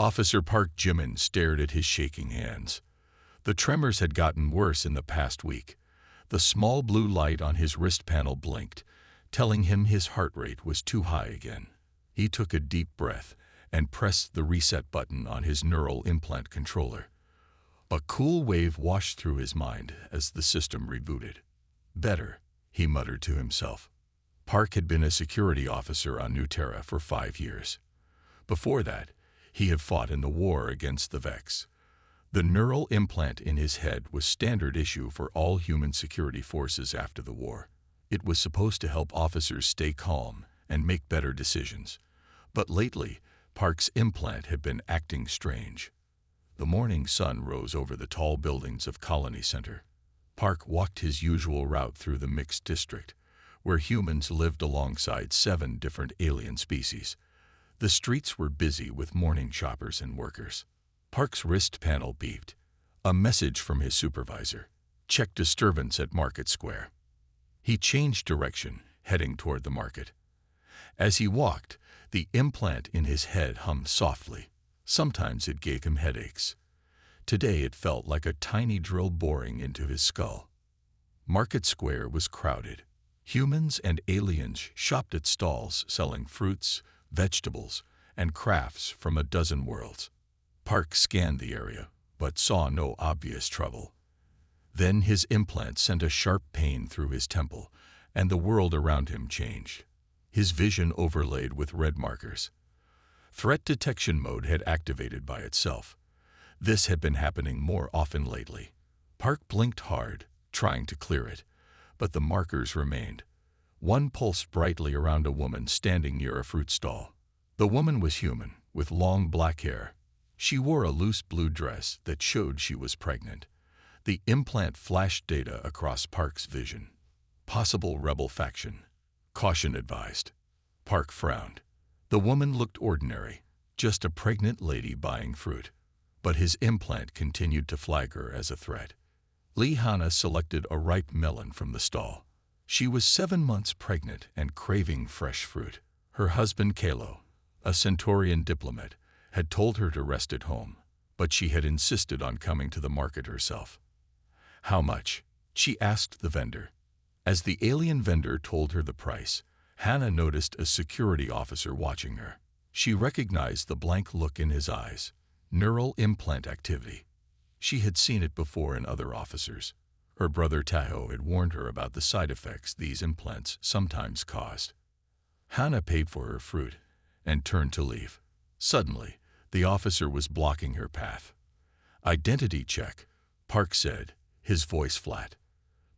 Officer Park Jimin stared at his shaking hands. The tremors had gotten worse in the past week. The small blue light on his wrist panel blinked, telling him his heart rate was too high again. He took a deep breath and pressed the reset button on his neural implant controller. A cool wave washed through his mind as the system rebooted. Better, he muttered to himself. Park had been a security officer on New Terra for 5 years. Before that, he had fought in the war against the Vex. The neural implant in his head was standard issue for all human security forces after the war. It was supposed to help officers stay calm and make better decisions. But lately, Park's implant had been acting strange. The morning sun rose over the tall buildings of Colony Center. Park walked his usual route through the mixed district, where humans lived alongside 7 different alien species. The streets were busy with morning shoppers and workers. Park's wrist panel beeped. A message from his supervisor. Check disturbance at Market Square. He changed direction, heading toward the market. As he walked, the implant in his head hummed softly. Sometimes it gave him headaches. Today it felt like a tiny drill boring into his skull. Market Square was crowded. Humans and aliens shopped at stalls selling fruits, vegetables, and crafts from a dozen worlds. Park scanned the area, but saw no obvious trouble. Then his implant sent a sharp pain through his temple, and the world around him changed. His vision overlaid with red markers. Threat detection mode had activated by itself. This had been happening more often lately. Park blinked hard, trying to clear it, but the markers remained. One pulsed brightly around a woman standing near a fruit stall. The woman was human, with long black hair. She wore a loose blue dress that showed she was pregnant. The implant flashed data across Park's vision. Possible rebel faction. Caution advised. Park frowned. The woman looked ordinary, just a pregnant lady buying fruit. But his implant continued to flag her as a threat. Lee Hana selected a ripe melon from the stall. She was 7 months pregnant and craving fresh fruit. Her husband Kalo, a Centaurian diplomat, had told her to rest at home, but she had insisted on coming to the market herself. How much? She asked the vendor. As the alien vendor told her the price, Hannah noticed a security officer watching her. She recognized the blank look in his eyes. Neural implant activity. She had seen it before in other officers. Her brother Tahoe had warned her about the side effects these implants sometimes caused. Hannah paid for her fruit and turned to leave. Suddenly, the officer was blocking her path. Identity check, Park said, his voice flat.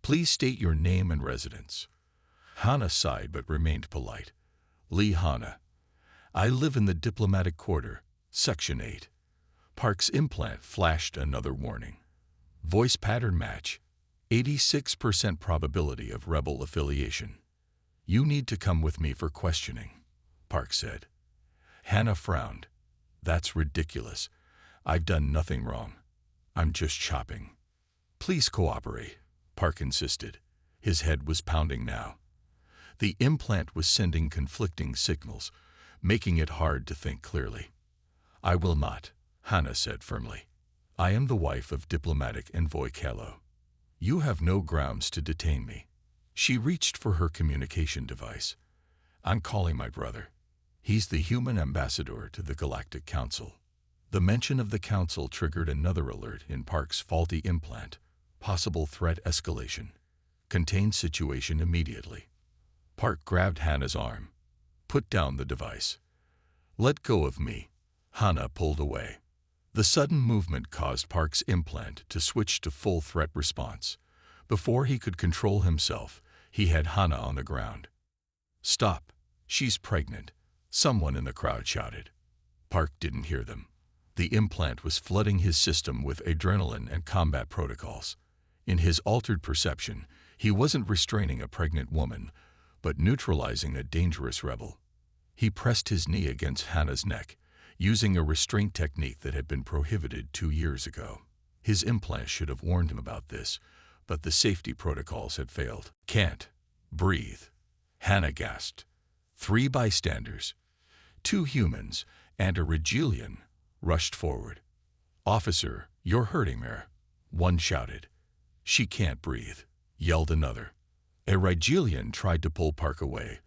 Please state your name and residence. Hannah sighed but remained polite. Lee Hana. I live in the diplomatic quarter, Section 8. Park's implant flashed another warning. Voice pattern match. 86% probability of rebel affiliation. You need to come with me for questioning, Park said. Hannah frowned. That's ridiculous. I've done nothing wrong. I'm just shopping. Please cooperate, Park insisted. His head was pounding now. The implant was sending conflicting signals, making it hard to think clearly. I will not, Hannah said firmly. I am the wife of diplomatic envoy Kalo. You have no grounds to detain me. She reached for her communication device. I'm calling my brother. He's the human ambassador to the Galactic Council. The mention of the council triggered another alert in Park's faulty implant. Possible threat escalation. Contain situation immediately. Park grabbed Hannah's arm. Put down the device. Let go of me. Hannah pulled away. The sudden movement caused Park's implant to switch to full threat response. Before he could control himself, he had Hannah on the ground. Stop. She's pregnant. Someone in the crowd shouted. Park didn't hear them. The implant was flooding his system with adrenaline and combat protocols. In his altered perception, he wasn't restraining a pregnant woman, but neutralizing a dangerous rebel. He pressed his knee against Hannah's neck, using a restraint technique that had been prohibited 2 years ago. His implant should have warned him about this, but the safety protocols had failed. Can't breathe, Hannah gasped. 3 bystanders, 2 humans, and a Regilian, rushed forward. "Officer, you're hurting her," one shouted. "She can't breathe," yelled another. A Rigelian tried to pull Park away,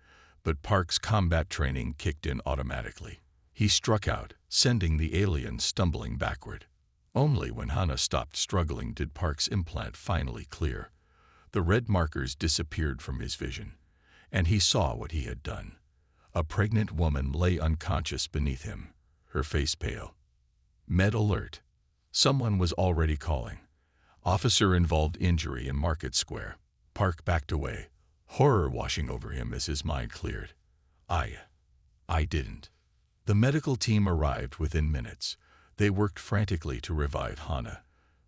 but Park's combat training kicked in automatically. He struck out, sending the alien stumbling backward. Only when Hannah stopped struggling did Park's implant finally clear. The red markers disappeared from his vision, and he saw what he had done. A pregnant woman lay unconscious beneath him, her face pale. Med alert. Someone was already calling. Officer involved injury in Market Square. Park backed away, horror washing over him as his mind cleared. I didn't. The medical team arrived within minutes. They worked frantically to revive Hannah,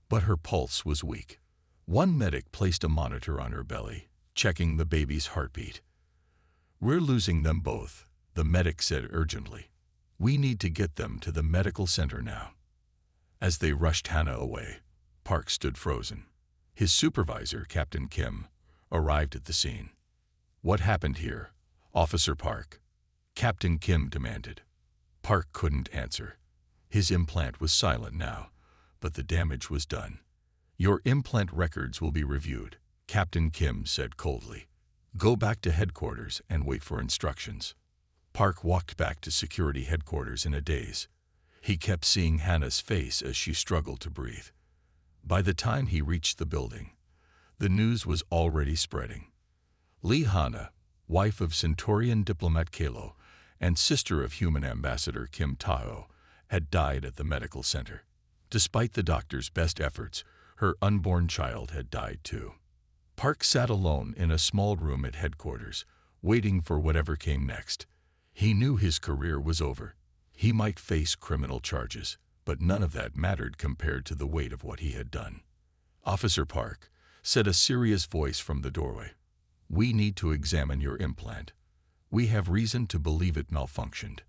but her pulse was weak. One medic placed a monitor on her belly, checking the baby's heartbeat. "We're losing them both," the medic said urgently. "We need to get them to the medical center now." As they rushed Hannah away, Park stood frozen. His supervisor, Captain Kim, arrived at the scene. "What happened here, Officer Park?" Captain Kim demanded. Park couldn't answer. His implant was silent now, but the damage was done. "Your implant records will be reviewed," Captain Kim said coldly. "Go back to headquarters and wait for instructions." Park walked back to security headquarters in a daze. He kept seeing Hannah's face as she struggled to breathe. By the time he reached the building, the news was already spreading. Lee Hannah, wife of Centaurian diplomat Kalo and sister of human ambassador Kim Taho, had died at the medical center. Despite the doctor's best efforts, her unborn child had died too. Park sat alone in a small room at headquarters, waiting for whatever came next. He knew his career was over. He might face criminal charges, but none of that mattered compared to the weight of what he had done. "Officer Park," said a serious voice from the doorway, "we need to examine your implant. We have reason to believe it malfunctioned."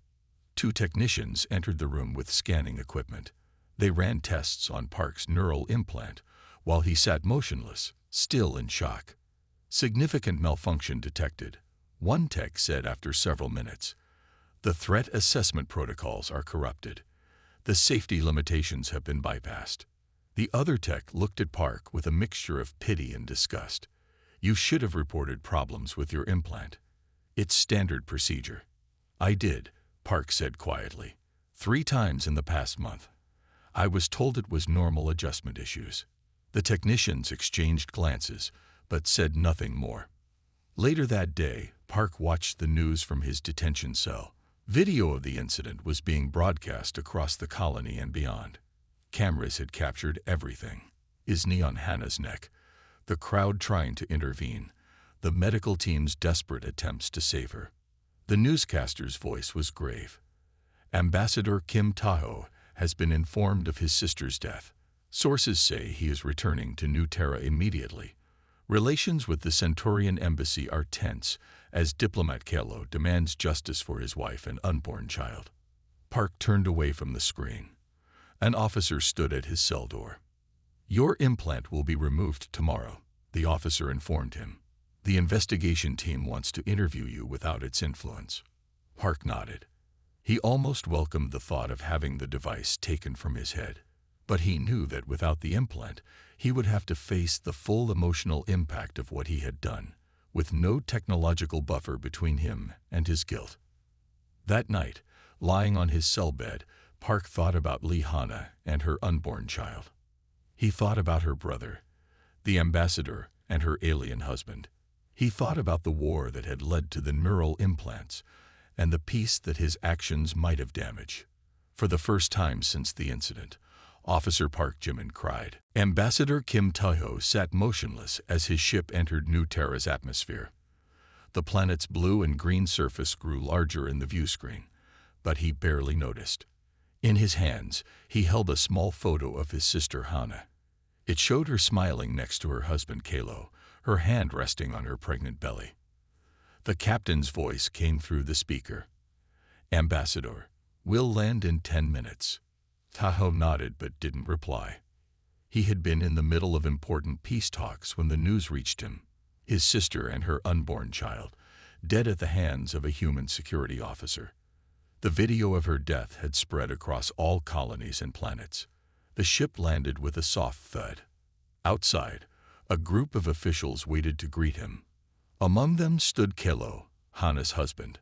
Two technicians entered the room with scanning equipment. They ran tests on Park's neural implant while he sat motionless, still in shock. "Significant malfunction detected," one tech said after several minutes. "The threat assessment protocols are corrupted. The safety limitations have been bypassed." The other tech looked at Park with a mixture of pity and disgust. "You should have reported problems with your implant. It's standard procedure." "I did," Park said quietly, "3 times in the past month. I was told it was normal adjustment issues." The technicians exchanged glances, but said nothing more. Later that day, Park watched the news from his detention cell. Video of the incident was being broadcast across the colony and beyond. Cameras had captured everything. His knee on Hannah's neck, the crowd trying to intervene, the medical team's desperate attempts to save her. The newscaster's voice was grave. "Ambassador Kim Taho has been informed of his sister's death. Sources say he is returning to New Terra immediately. Relations with the Centaurian embassy are tense as diplomat Kalo demands justice for his wife and unborn child." Park turned away from the screen. An officer stood at his cell door. "Your implant will be removed tomorrow," the officer informed him. "The investigation team wants to interview you without its influence." Park nodded. He almost welcomed the thought of having the device taken from his head. But he knew that without the implant, he would have to face the full emotional impact of what he had done, with no technological buffer between him and his guilt. That night, lying on his cell bed, Park thought about Lee Hannah and her unborn child. He thought about her brother, the ambassador, and her alien husband. He thought about the war that had led to the neural implants and the peace that his actions might have damaged. For the first time since the incident, Officer Park Jimin cried. Ambassador Kim Taho sat motionless as his ship entered New Terra's atmosphere. The planet's blue and green surface grew larger in the view screen, but he barely noticed. In his hands, he held a small photo of his sister Hannah. It showed her smiling next to her husband Kalo, her hand resting on her pregnant belly. The captain's voice came through the speaker. "Ambassador, we'll land in 10 minutes. Taho nodded but didn't reply. He had been in the middle of important peace talks when the news reached him. His sister and her unborn child, dead at the hands of a human security officer. The video of her death had spread across all colonies and planets. The ship landed with a soft thud. Outside, a group of officials waited to greet him. Among them stood Kelo, Hana's husband.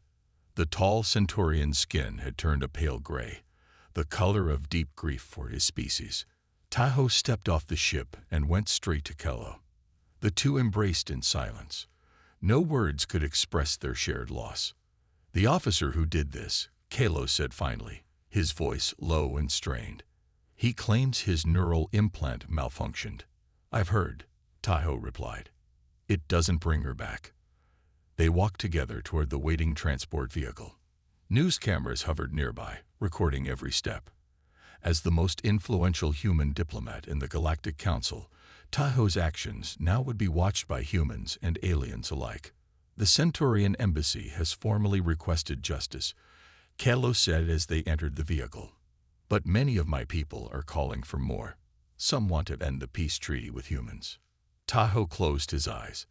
The tall Centaurian's skin had turned a pale gray, the color of deep grief for his species. Tahoe stepped off the ship and went straight to Kelo. The two embraced in silence. No words could express their shared loss. "The officer who did this," Kelo said finally, his voice low and strained. "He claims his neural implant malfunctioned." "I've heard," Tahoe replied. "It doesn't bring her back." They walked together toward the waiting transport vehicle. News cameras hovered nearby, recording every step. As the most influential human diplomat in the Galactic Council, Tahoe's actions now would be watched by humans and aliens alike. "The Centaurian Embassy has formally requested justice," Kelo said as they entered the vehicle. "But many of my people are calling for more. Some want to end the peace treaty with humans." Tahoe closed his eyes.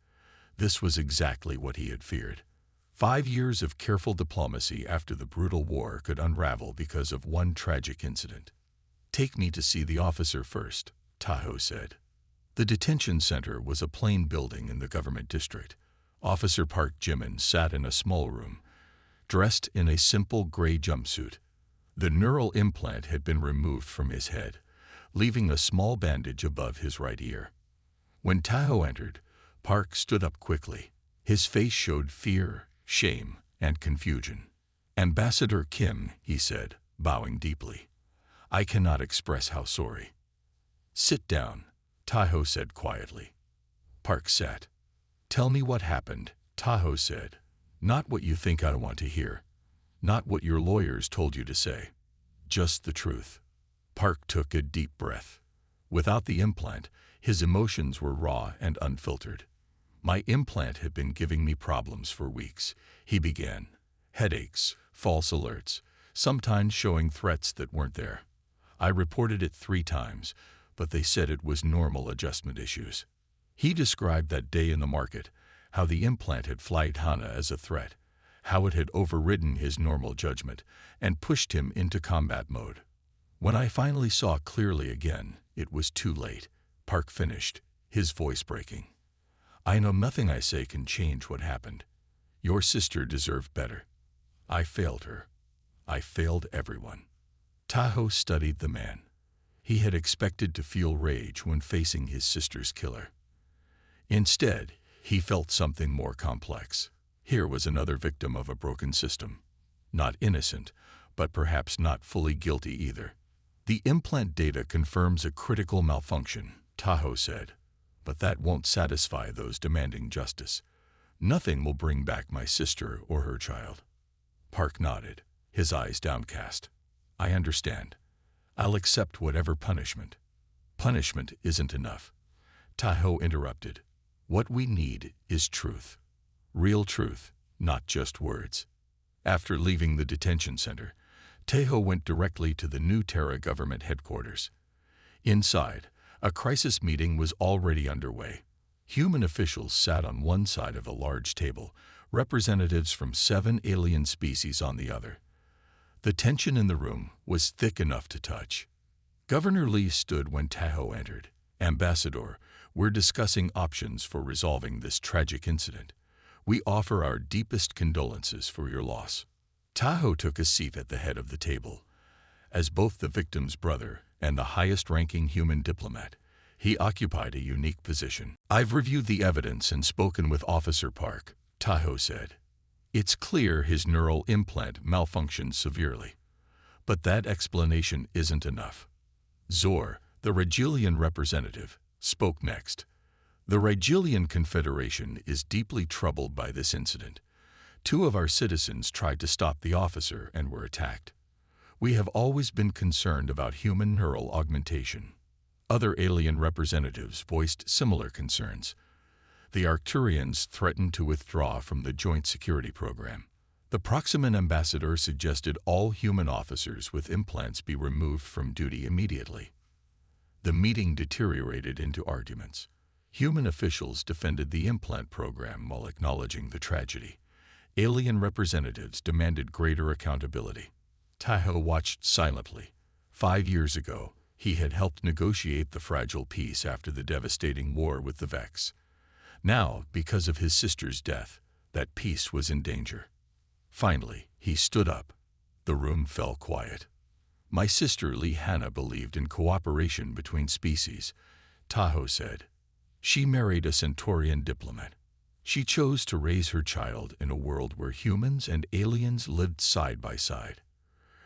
This was exactly what he had feared. 5 years of careful diplomacy after the brutal war could unravel because of one tragic incident. "Take me to see the officer first," Tahoe said. The detention center was a plain building in the government district. Officer Park Jimin sat in a small room, dressed in a simple gray jumpsuit. The neural implant had been removed from his head, leaving a small bandage above his right ear. When Tahoe entered, Park stood up quickly. His face showed fear, shame, and confusion. "Ambassador Kim," he said, bowing deeply. "I cannot express how sorry." "Sit down," Tahoe said quietly. Park sat. "Tell me what happened," Tahoe said. "Not what you think I want to hear. Not what your lawyers told you to say. Just the truth." Park took a deep breath. Without the implant, his emotions were raw and unfiltered. "My implant had been giving me problems for weeks," he began. "Headaches, false alerts, sometimes showing threats that weren't there. I reported it 3 times, but they said it was normal adjustment issues." He described that day in the market, how the implant had flagged Hana as a threat, how it had overridden his normal judgment and pushed him into combat mode. "When I finally saw clearly again, it was too late," Park finished, his voice breaking. "I know nothing I say can change what happened. Your sister deserved better. I failed her. I failed everyone." Tahoe studied the man. He had expected to feel rage when facing his sister's killer. Instead, he felt something more complex. Here was another victim of a broken system. Not innocent, but perhaps not fully guilty either. "The implant data confirms a critical malfunction," Tahoe said. "But that won't satisfy those demanding justice. Nothing will bring back my sister or her child." Park nodded, his eyes downcast. "I understand. I'll accept whatever punishment." "Punishment isn't enough," Tahoe interrupted. "What we need is truth. Real truth, not just words." After leaving the detention center, Tahoe went directly to the new Terra government headquarters. Inside, a crisis meeting was already underway. Human officials sat on one side of a large table, representatives from 7 alien species on the other. The tension in the room was thick enough to touch. Governor Lee stood when Tahoe entered. "Ambassador, we're discussing options for resolving this tragic incident. We offer our deepest condolences for your loss." Tahoe took a seat at the head of the table. As both the victim's brother and the highest-ranking human diplomat, he occupied a unique position. "I've reviewed the evidence and spoken with Officer Park," Tahoe said. "It's clear his neural implant malfunctioned severely. But that explanation isn't enough." Zor, the Regilian representative, spoke next. "The Regilian Confederation is deeply troubled by this incident. 2 of our citizens tried to stop the officer and were attacked. We have always been concerned about human neural augmentation." Other alien representatives voiced similar concerns. The Arcturians threatened to withdraw from the Joint Security Program. The Proximan ambassador suggested all human officers with implants be removed from duty immediately. The meeting deteriorated into arguments. Human officials defended the implant program while acknowledging the tragedy. Alien representatives demanded greater accountability. Tahoe watched silently. 5 years ago, he had helped negotiate the fragile peace after the devastating war with the Vex. Now, because of his sister's death, that peace was in danger. Finally, he stood up. The room fell quiet. My sister Hannah believed in cooperation between species, Tahoe said. She married a Centaurian diplomat. She chose to raise her child in a world where humans and aliens lived side by side.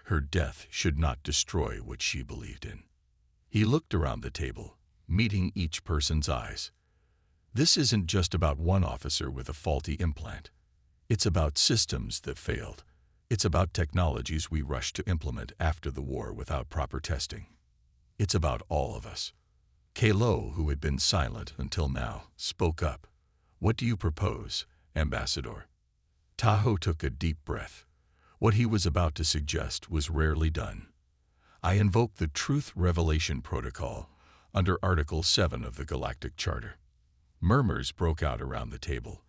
Her death should not destroy what she believed in. He looked around the table, meeting each person's eyes. This isn't just about one officer with a faulty implant. It's about systems that failed. It's about technologies we rushed to implement after the war without proper testing. It's about all of us. Kalo, who had been silent until now, spoke up. What do you propose, Ambassador? Tahoe took a deep breath. What he was about to suggest was rarely done. I invoke the Truth Revelation Protocol under Article 7 of the Galactic Charter. Murmurs broke out around the table.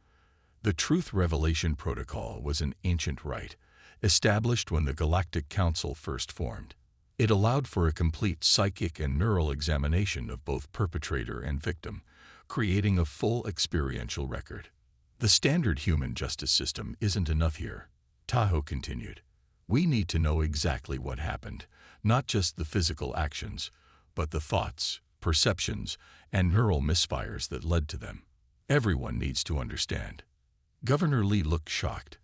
The Truth Revelation Protocol was an ancient rite, established when the Galactic Council first formed. It allowed for a complete psychic and neural examination of both perpetrator and victim, creating a full experiential record. The standard human justice system isn't enough here, Tahoe continued. We need to know exactly what happened, not just the physical actions, but the thoughts, perceptions, and neural misfires that led to them. Everyone needs to understand. Governor Lee looked shocked.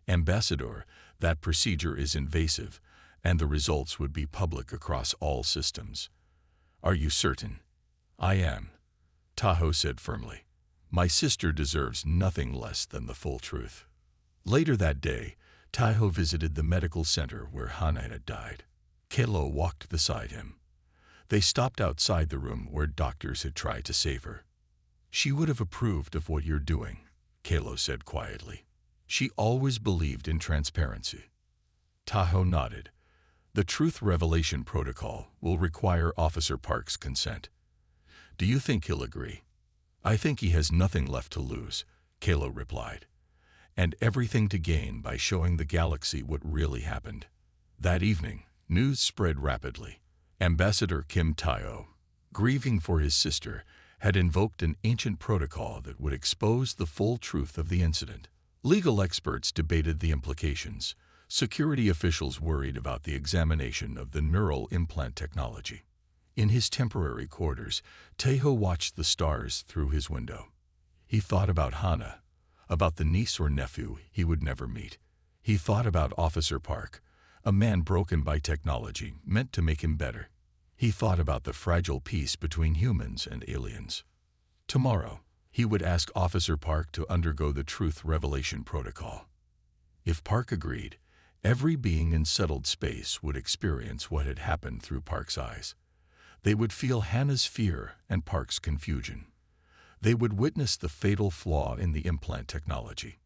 Ambassador, that procedure is invasive, and the results would be public across all systems. Are you certain? I am, Tahoe said firmly. My sister deserves nothing less than the full truth. Later that day, Tahoe visited the medical center where Hannah had died. Kalo walked beside him. They stopped outside the room where doctors had tried to save her. She would have approved of what you're doing, Kalo said quietly. She always believed in transparency. Tahoe nodded. The Truth Revelation Protocol will require Officer Park's consent. Do you think he'll agree? I think he has nothing left to lose, Kalo replied, and everything to gain by showing the galaxy what really happened. That evening, news spread rapidly. Ambassador Kim Tayo, grieving for his sister, had invoked an ancient protocol that would expose the full truth of the incident. Legal experts debated the implications. Security officials worried about the examination of the neural implant technology. In his temporary quarters, Tahoe watched the stars through his window. He thought about Hannah, about the niece or nephew he would never meet. He thought about Officer Park, a man broken by technology meant to make him better. He thought about the fragile peace between humans and aliens. Tomorrow, he would ask Officer Park to undergo the Truth Revelation Protocol. If Park agreed, every being in settled space would experience what had happened through Park's eyes. They would feel Hannah's fear and Park's confusion. They would witness the fatal flaw in the implant technology.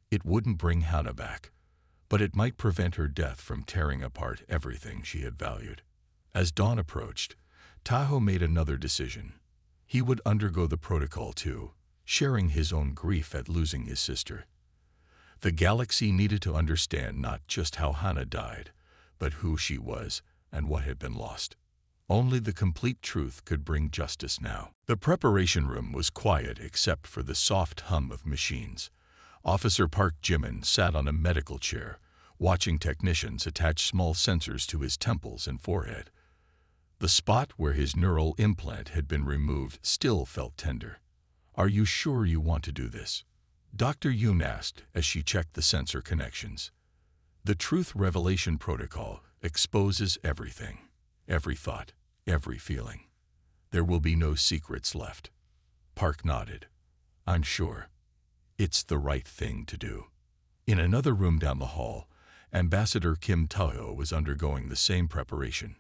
It wouldn't bring Hannah back, but it might prevent her death from tearing apart everything she had valued. As dawn approached, Tahoe made another decision. He would undergo the protocol too, sharing his own grief at losing his sister. The galaxy needed to understand not just how Hannah died, but who she was and what had been lost. Only the complete truth could bring justice now. The preparation room was quiet except for the soft hum of machines. Officer Park Jimin sat on a medical chair, watching technicians attach small sensors to his temples and forehead. The spot where his neural implant had been removed still felt tender. Are you sure you want to do this? Dr. Yoon asked as she checked the sensor connections. The Truth Revelation Protocol exposes everything, every thought, every feeling. There will be no secrets left. Park nodded. I'm sure. It's the right thing to do. In another room down the hall, Ambassador Kim Tayo was undergoing the same preparation.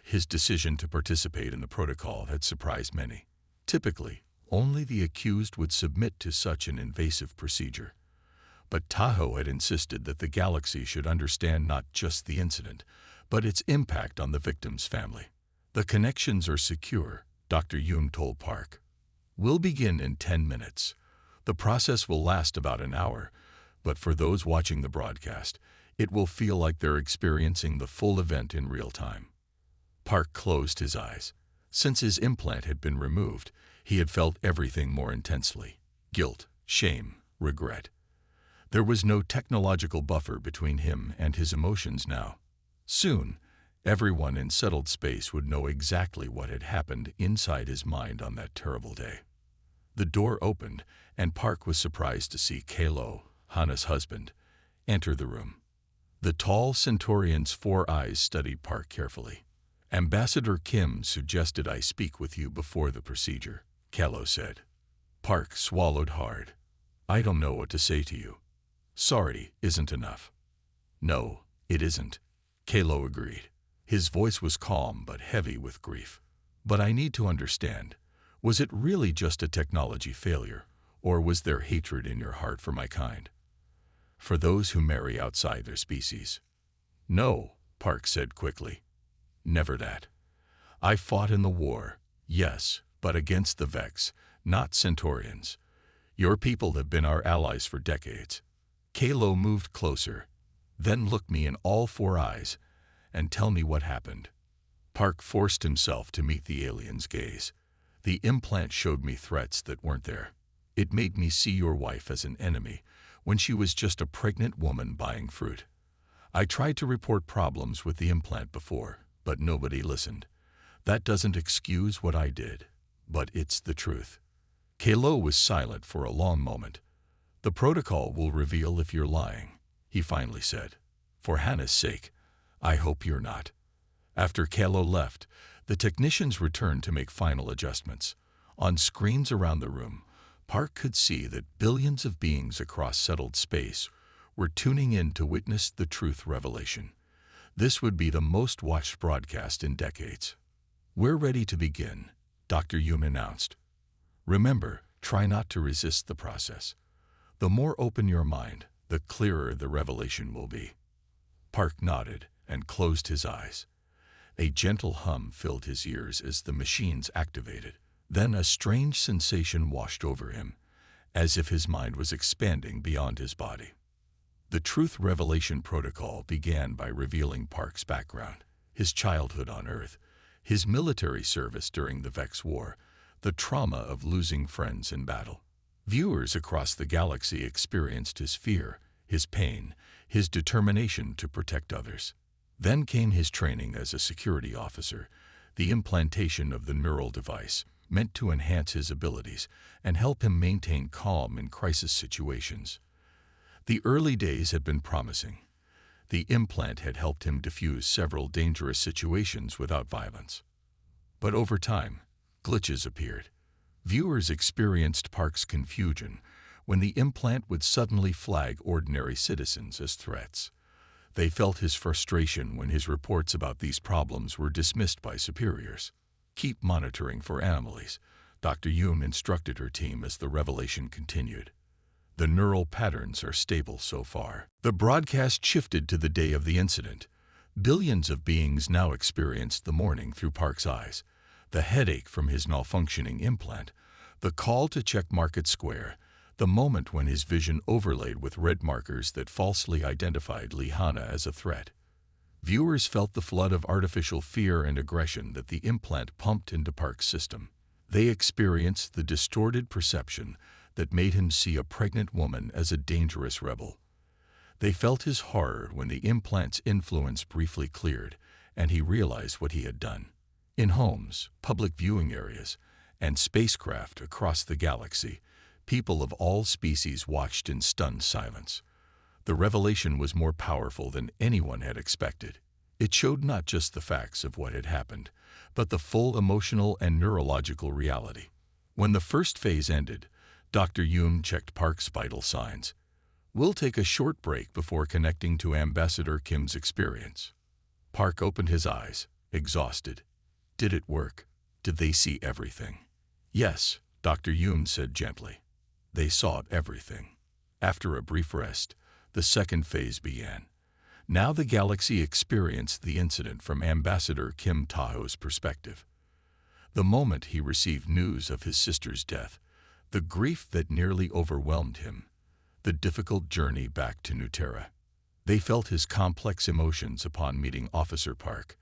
His decision to participate in the protocol had surprised many. Typically, only the accused would submit to such an invasive procedure. But Tahoe had insisted that the galaxy should understand not just the incident, but its impact on the victim's family. The connections are secure, Dr. Yoon told Park. We'll begin in 10 minutes. The process will last about an hour, but for those watching the broadcast, It will feel like they're experiencing the full event in real time. Park closed his eyes. Since his implant had been removed, he had felt everything more intensely. Guilt, shame, regret. There was no technological buffer between him and his emotions now. Soon, everyone in settled space would know exactly what had happened inside his mind on that terrible day. The door opened, and Park was surprised to see Kalo, Hana's husband, enter the room. The tall Centaurian's 4 eyes studied Park carefully. "Ambassador Kim suggested I speak with you before the procedure," Kalo said. Park swallowed hard. "I don't know what to say to you. Sorry isn't enough." "No, it isn't," Kalo agreed. His voice was calm but heavy with grief. "But I need to understand, was it really just a technology failure, or was there hatred in your heart for my kind? For those who marry outside their species?" "No," Park said quickly. "Never that. I fought in the war, yes, but against the Vex, not Centaurians. Your people have been our allies for decades." Kalo moved closer, then looked me in all 4 eyes, and tell me what happened. Park forced himself to meet the alien's gaze. "The implant showed me threats that weren't there. It made me see your wife as an enemy when she was just a pregnant woman buying fruit. I tried to report problems with the implant before, but nobody listened. That doesn't excuse what I did, but it's the truth." Kalo was silent for a long moment. "The protocol will reveal if you're lying," he finally said. "For Hannah's sake, I hope you're not." After Kalo left, the technicians returned to make final adjustments. On screens around the room, Park could see that billions of beings across settled space were tuning in to witness the truth revelation. This would be the most watched broadcast in decades. "We're ready to begin," Dr. Yoon announced. "Remember, try not to resist the process. The more open your mind, the clearer the revelation will be." Park nodded and closed his eyes. A gentle hum filled his ears as the machines activated. Then a strange sensation washed over him, as if his mind was expanding beyond his body. The Truth Revelation Protocol began by revealing Park's background, his childhood on Earth, his military service during the Vex War, the trauma of losing friends in battle. Viewers across the galaxy experienced his fear, his pain, his determination to protect others. Then came his training as a security officer, the implantation of the neural device, meant to enhance his abilities and help him maintain calm in crisis situations. The early days had been promising. The implant had helped him defuse several dangerous situations without violence. But over time, glitches appeared. Viewers experienced Park's confusion when the implant would suddenly flag ordinary citizens as threats. They felt his frustration when his reports about these problems were dismissed by superiors. "Keep monitoring for anomalies," Dr. Yoon instructed her team as the revelation continued. "The neural patterns are stable so far." The broadcast shifted to the day of the incident. Billions of beings now experienced the morning through Park's eyes. The headache from his malfunctioning implant, the call to check Market Square, the moment when his vision overlaid with red markers that falsely identified Lihana as a threat. Viewers felt the flood of artificial fear and aggression that the implant pumped into Park's system. They experienced the distorted perception that made him see a pregnant woman as a dangerous rebel. They felt his horror when the implant's influence briefly cleared and he realized what he had done. In homes, public viewing areas, and spacecraft across the galaxy, people of all species watched in stunned silence. The revelation was more powerful than anyone had expected. It showed not just the facts of what had happened, but the full emotional and neurological reality. When the first phase ended, Dr. Yoon checked Park's vital signs. "We'll take a short break before connecting to Ambassador Kim's experience." Park opened his eyes, exhausted. Did it work? Did they see everything? "Yes," Dr. Yoon said gently. "They saw everything." After a brief rest, the second phase began. Now the galaxy experienced the incident from Ambassador Kim Taho's perspective. The moment he received news of his sister's death, the grief that nearly overwhelmed him, the difficult journey back to Nuterra. They felt his complex emotions upon meeting Officer Park,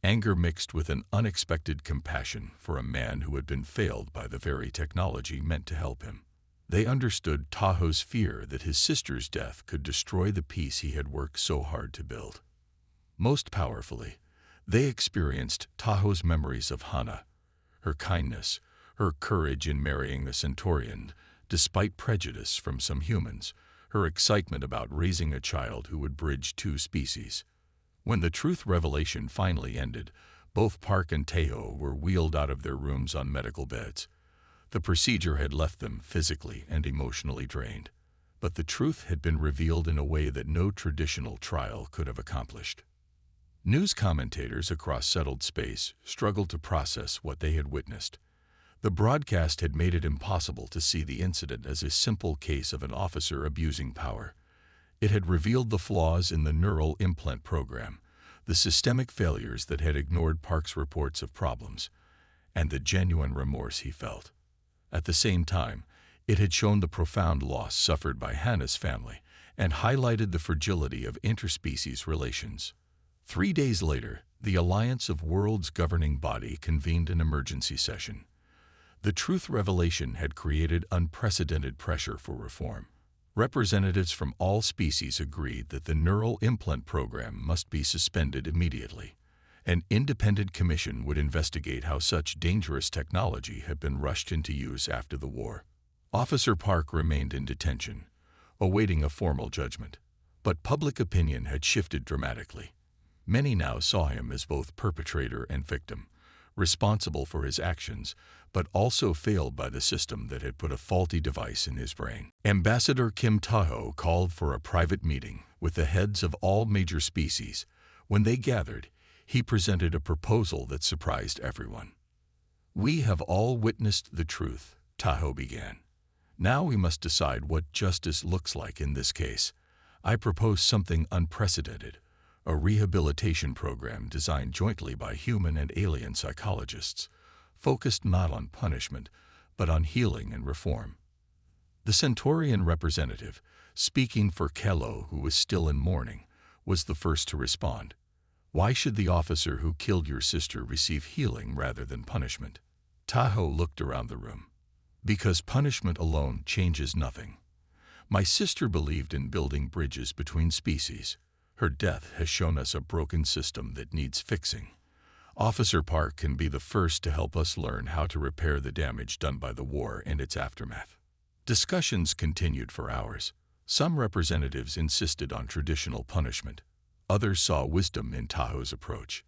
anger mixed with an unexpected compassion for a man who had been failed by the very technology meant to help him. They understood Tahoe's fear that his sister's death could destroy the peace he had worked so hard to build. Most powerfully, they experienced Tahoe's memories of Hana, her kindness, her courage in marrying the Centaurian, despite prejudice from some humans, her excitement about raising a child who would bridge two species. When the truth revelation finally ended, both Park and Tahoe were wheeled out of their rooms on medical beds. The procedure had left them physically and emotionally drained, but the truth had been revealed in a way that no traditional trial could have accomplished. News commentators across settled space struggled to process what they had witnessed. The broadcast had made it impossible to see the incident as a simple case of an officer abusing power. It had revealed the flaws in the neural implant program, the systemic failures that had ignored Park's reports of problems, and the genuine remorse he felt. At the same time, it had shown the profound loss suffered by Hannah's family and highlighted the fragility of interspecies relations. 3 days later, the Alliance of Worlds governing body convened an emergency session. The truth revelation had created unprecedented pressure for reform. Representatives from all species agreed that the neural implant program must be suspended immediately. An independent commission would investigate how such dangerous technology had been rushed into use after the war. Officer Park remained in detention, awaiting a formal judgment. But public opinion had shifted dramatically. Many now saw him as both perpetrator and victim, responsible for his actions, but also failed by the system that had put a faulty device in his brain. Ambassador Kim Tahoe called for a private meeting with the heads of all major species. When they gathered, he presented a proposal that surprised everyone. "We have all witnessed the truth," Tahoe began. "Now we must decide what justice looks like in this case. I propose something unprecedented, a rehabilitation program designed jointly by human and alien psychologists, focused not on punishment, but on healing and reform." The Centaurian representative, speaking for Kelo, who was still in mourning, was the first to respond. "Why should the officer who killed your sister receive healing rather than punishment?" Tahoe looked around the room. "Because punishment alone changes nothing. My sister believed in building bridges between species. Her death has shown us a broken system that needs fixing. Officer Park can be the first to help us learn how to repair the damage done by the war and its aftermath." Discussions continued for hours. Some representatives insisted on traditional punishment. Others saw wisdom in Tahoe's approach.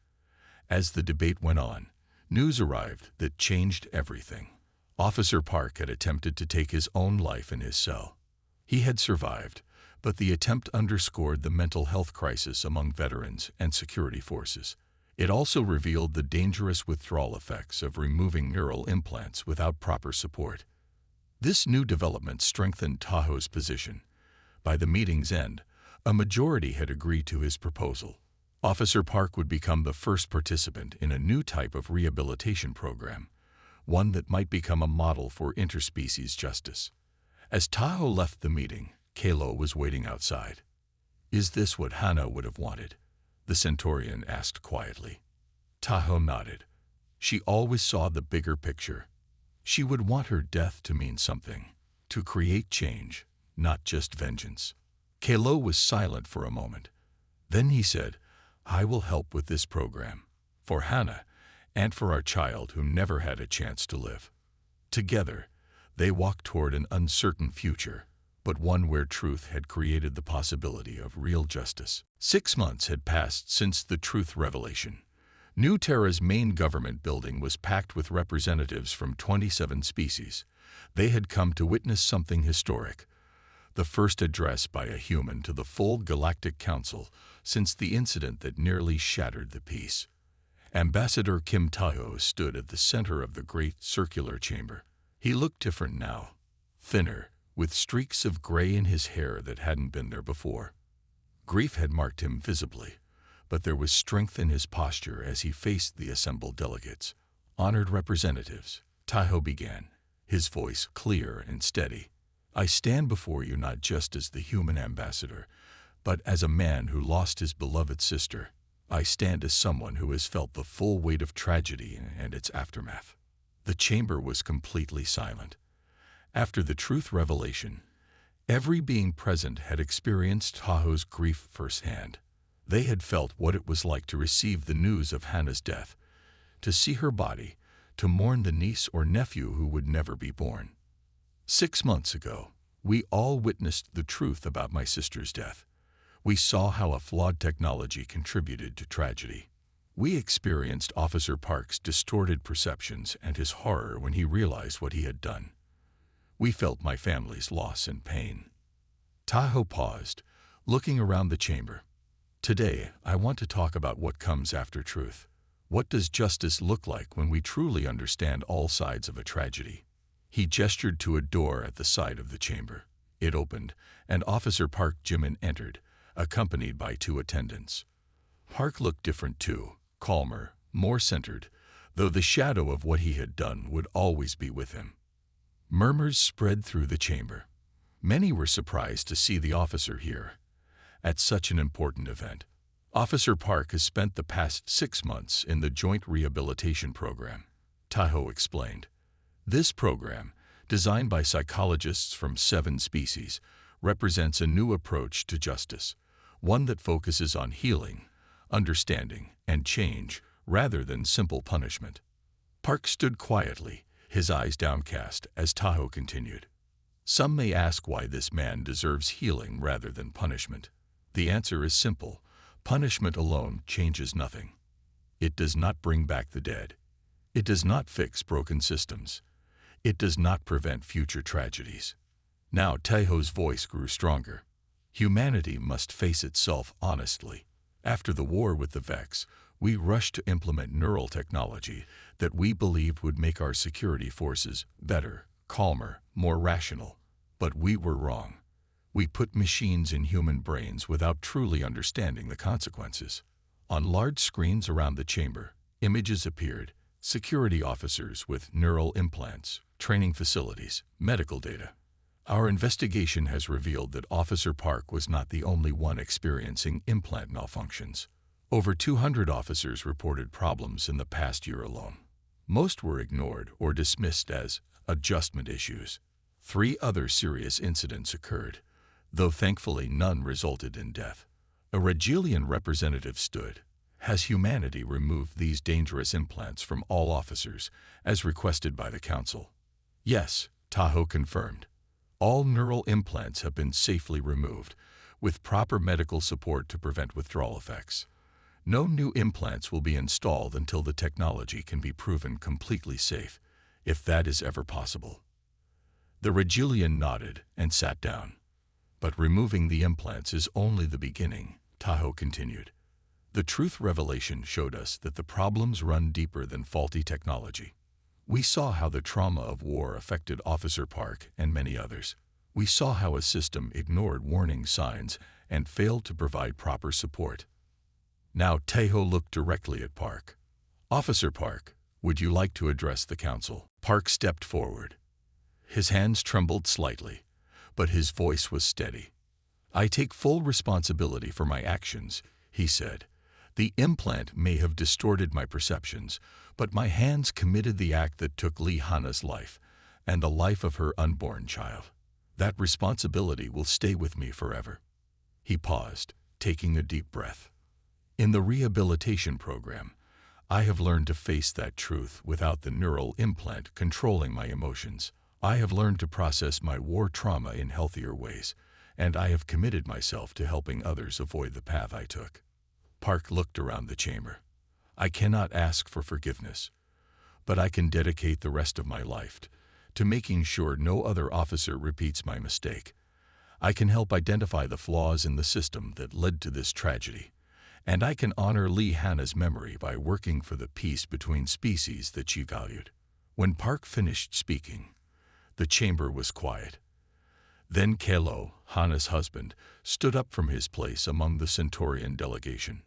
As the debate went on, news arrived that changed everything. Officer Park had attempted to take his own life in his cell. He had survived, but the attempt underscored the mental health crisis among veterans and security forces. It also revealed the dangerous withdrawal effects of removing neural implants without proper support. This new development strengthened Tahoe's position. By the meeting's end, a majority had agreed to his proposal. Officer Park would become the first participant in a new type of rehabilitation program, one that might become a model for interspecies justice. As Tahoe left the meeting, Kelo was waiting outside. "Is this what Hana would have wanted?" the Centaurian asked quietly. Tahoe nodded. She always saw the bigger picture. She would want her death to mean something, to create change, not just vengeance. Kelo was silent for a moment. Then he said, "I will help with this program, for Hana and for our child who never had a chance to live." Together, they walked toward an uncertain future, but one where truth had created the possibility of real justice. 6 months had passed since the truth revelation. New Terra's main government building was packed with representatives from 27 species. They had come to witness something historic, the first address by a human to the full Galactic Council since the incident that nearly shattered the peace. Ambassador Kim Tahoe stood at the center of the great circular chamber. He looked different now, thinner, with streaks of gray in his hair that hadn't been there before. Grief had marked him visibly, but there was strength in his posture as he faced the assembled delegates. "Honored representatives," Tahoe began, his voice clear and steady. "I stand before you not just as the human ambassador, But as a man who lost his beloved sister, I stand as someone who has felt the full weight of tragedy and its aftermath. The chamber was completely silent. After the truth revelation, every being present had experienced Tahoe's grief firsthand. They had felt what it was like to receive the news of Hannah's death, to see her body, to mourn the niece or nephew who would never be born. 6 months ago, we all witnessed the truth about my sister's death. We saw how a flawed technology contributed to tragedy. We experienced Officer Park's distorted perceptions and his horror when he realized what he had done. We felt my family's loss and pain. Tahoe paused, looking around the chamber. Today, I want to talk about what comes after truth. What does justice look like when we truly understand all sides of a tragedy? He gestured to a door at the side of the chamber. It opened, and Officer Park Jimin entered, accompanied by 2 attendants. Park looked different too, calmer, more centered, though the shadow of what he had done would always be with him. Murmurs spread through the chamber. Many were surprised to see the officer here at such an important event. Officer Park has spent the past 6 months in the Joint Rehabilitation Program, Tahoe explained. This program, designed by psychologists from 7 species, represents a new approach to justice, one that focuses on healing, understanding, and change rather than simple punishment. Park stood quietly, his eyes downcast, as Tahoe continued. Some may ask why this man deserves healing rather than punishment. The answer is simple. Punishment alone changes nothing. It does not bring back the dead. It does not fix broken systems. It does not prevent future tragedies. Now Tahoe's voice grew stronger. Humanity must face itself honestly. After the war with the Vex, we rushed to implement neural technology that we believed would make our security forces better, calmer, more rational. But we were wrong. We put machines in human brains without truly understanding the consequences. On large screens around the chamber, images appeared, security officers with neural implants, training facilities, medical data. Our investigation has revealed that Officer Park was not the only one experiencing implant malfunctions. Over 200 officers reported problems in the past year alone. Most were ignored or dismissed as adjustment issues. 3 other serious incidents occurred, though thankfully none resulted in death. A Regilian representative stood. Has humanity removed these dangerous implants from all officers, as requested by the Council? Yes, Tahoe confirmed. All neural implants have been safely removed, with proper medical support to prevent withdrawal effects. No new implants will be installed until the technology can be proven completely safe, if that is ever possible. The Regilian nodded and sat down. But removing the implants is only the beginning, Tahoe continued. The truth revelation showed us that the problems run deeper than faulty technology. We saw how the trauma of war affected Officer Park and many others. We saw how a system ignored warning signs and failed to provide proper support. Now Tahoe looked directly at Park. Officer Park, would you like to address the Council? Park stepped forward. His hands trembled slightly, but his voice was steady. I take full responsibility for my actions, he said. The implant may have distorted my perceptions, but my hands committed the act that took Lee Hannah's life and the life of her unborn child. That responsibility will stay with me forever. He paused, taking a deep breath. In the rehabilitation program, I have learned to face that truth without the neural implant controlling my emotions. I have learned to process my war trauma in healthier ways, and I have committed myself to helping others avoid the path I took. Park looked around the chamber. I cannot ask for forgiveness, but I can dedicate the rest of my life to making sure no other officer repeats my mistake. I can help identify the flaws in the system that led to this tragedy, and I can honor Lee Hannah's memory by working for the peace between species that she valued. When Park finished speaking, the chamber was quiet. Then Kalo, Hannah's husband, stood up from his place among the Centaurian delegation.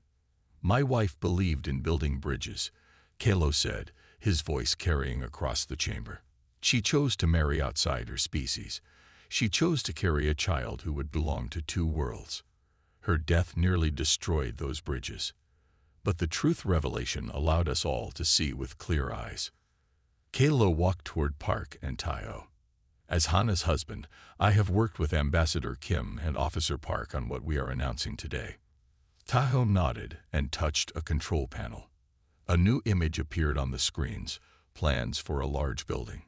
My wife believed in building bridges, Kalo said, his voice carrying across the chamber. She chose to marry outside her species. She chose to carry a child who would belong to 2 worlds. Her death nearly destroyed those bridges. But the truth revelation allowed us all to see with clear eyes. Kalo walked toward Park and Tayo. As Hana's husband, I have worked with Ambassador Kim and Officer Park on what we are announcing today. Tayo nodded and touched a control panel. A new image appeared on the screens, plans for a large building.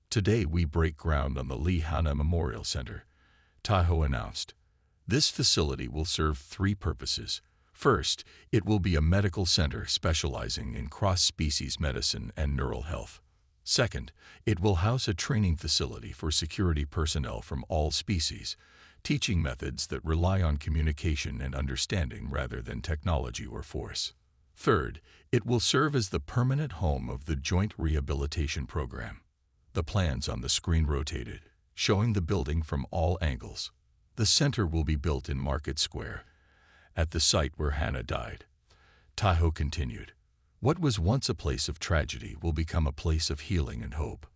Today we break ground on the Lee Hana Memorial Center, Tayo announced. This facility will serve 3 purposes. First, it will be a medical center specializing in cross-species medicine and neural health. Second, it will house a training facility for security personnel from all species, teaching methods that rely on communication and understanding rather than technology or force. Third, it will serve as the permanent home of the Joint Rehabilitation Program. The plans on the screen rotated, showing the building from all angles. The center will be built in Market Square, at the site where Hana died. Tayo continued. What was once a place of tragedy will become a place of healing and hope.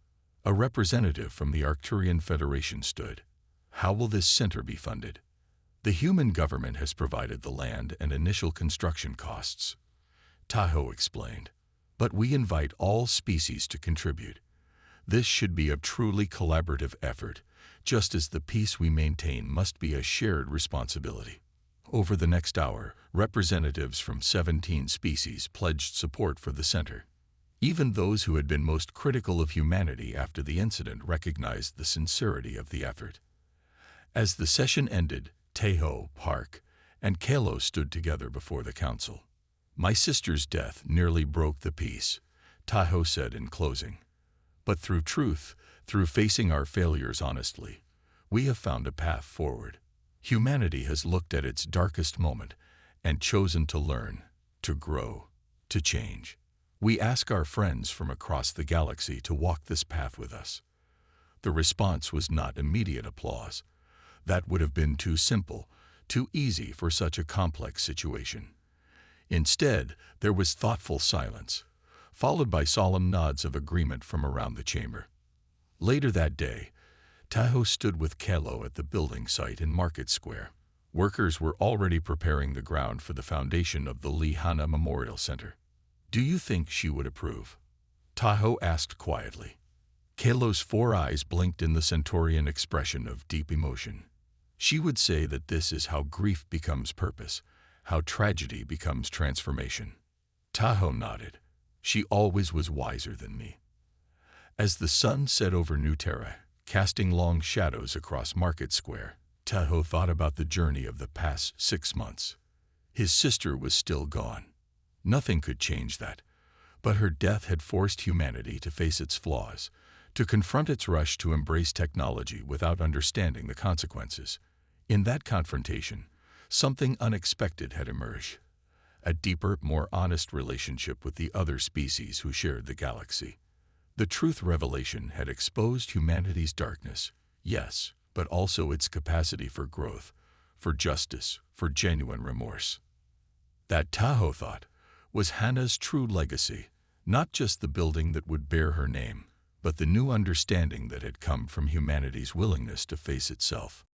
A representative from the Arcturian Federation stood. How will this center be funded? The human government has provided the land and initial construction costs, Tayo explained. But we invite all species to contribute. This should be a truly collaborative effort, just as the peace we maintain must be a shared responsibility. Over the next hour, representatives from 17 species pledged support for the center. Even those who had been most critical of humanity after the incident recognized the sincerity of the effort. As the session ended, Tayo, Park, and Kalo stood together before the council. My sister's death nearly broke the peace, Tayo said in closing. But through truth, through facing our failures honestly, we have found a path forward. Humanity has looked at its darkest moment and chosen to learn, to grow, to change. We ask our friends from across the galaxy to walk this path with us. The response was not immediate applause. That would have been too simple, too easy for such a complex situation. Instead, there was thoughtful silence, followed by solemn nods of agreement from around the chamber. Later that day, Tayo stood with Kalo at the building site in Market Square. Workers were already preparing the ground for the foundation of the Lee Hana Memorial Center. Do you think she would approve? Tayo asked quietly. Kalo's 4 eyes blinked in the Centaurian expression of deep emotion. She would say that this is how grief becomes purpose, how tragedy becomes transformation. Tayo nodded. She always was wiser than me. As the sun set over New Terra, casting long shadows across Market Square, Tayo thought about the journey of the past 6 months. His sister was still gone. Nothing could change that, but her death had forced humanity to face its flaws, to confront its rush to embrace technology without understanding the consequences. In that confrontation, something unexpected had emerged. A deeper, more honest relationship with the other species who shared the galaxy. The truth revelation had exposed humanity's darkness, yes, but also its capacity for growth, for justice, for genuine remorse. That, Tayo thought, was Hana's true legacy, not just the building that would bear her name, but the new understanding that had come from humanity's willingness to face itself.